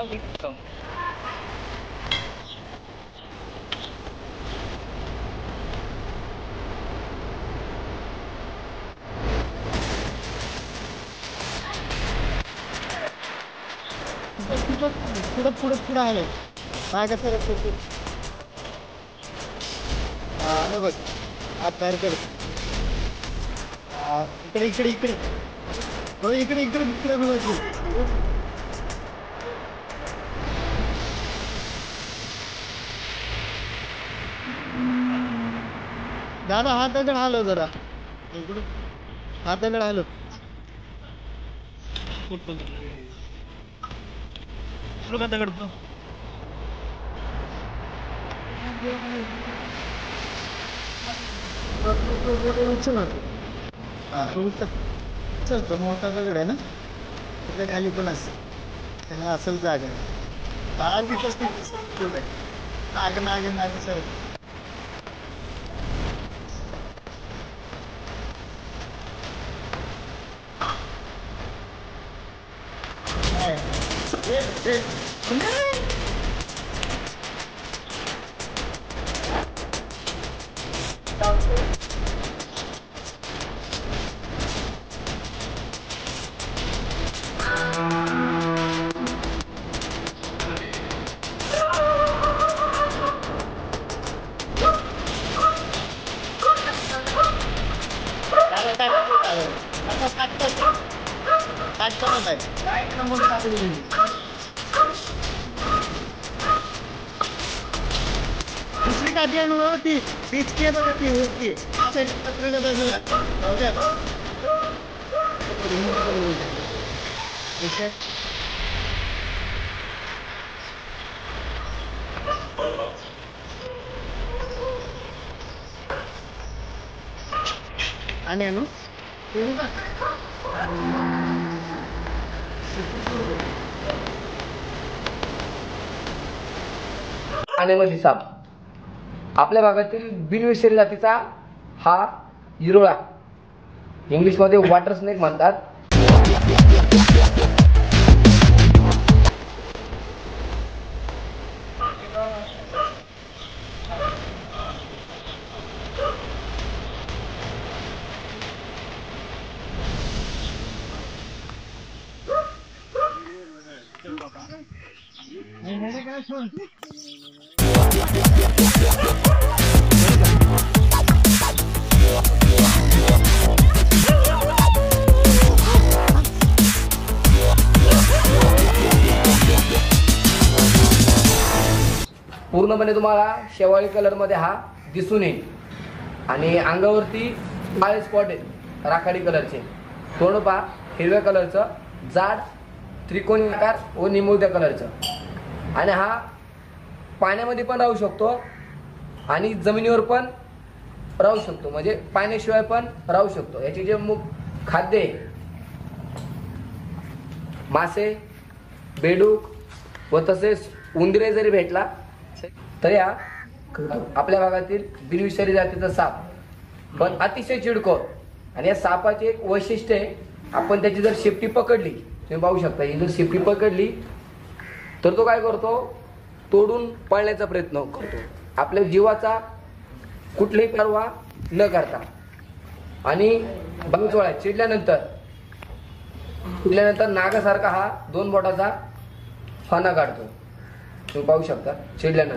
पुढं पुढं पुढं आलं काय कसं बघ हात बाहेर कर इकडे इकडे इकडे हो इकडे इकडे इकडे बघ दादा हाताकडे आलो जरा हाताकडे आलो हाताकडतो चल मोठा दगड आहे ना तिथे खाली पण असतं त्याला असेल जागा नाग नाग नाग सर दुसरी काठी आणून होती तीच की बघा ती होती आणि आणू पाण्यामध्ये साप आपल्या भागातील बिनविषारी जातीचा हा हिरोळा इंग्लिशमध्ये वॉटर स्नेक म्हणतात. पूर्णपणे तुम्हाला शेवाळी कलर मध्ये हा दिसून येईल आणि अंगावरती काळे स्पॉट आहेत राखाडी कलरचे. तोंड पहा हिरव्या कलरचं जाड त्रिकोणी आकार व निमुळत्या कलरचं आणि हा पाण्यामध्ये पण राहू शकतो आणि जमिनीवर पण राहू शकतो म्हणजे पाण्याशिवाय पण राहू शकतो. याचे जे खाद्य आहे मासे बेडूक व तसेच उंदरे जरी भेटला तर या आपल्या भागातील बिनविषारी जातीचा साप पण अतिशय चिडखोर. आणि या सापाचे एक वैशिष्ट्य आहे आपण त्याची जर शेपटी पकडली तुम्ही पाहू शकता ही जर शेपटी पकडली तर तो काय करतो तोडून पळण्याचा प्रयत्न करतो आपल्या जीवाचा कुठलीही पर्वा न करता. आणि बांगचोळा चिडल्यानंतर नागासारखा हा 2 बोटाचा फणा काढतो तुम्ही पाहू शकता चिडल्यानंतर.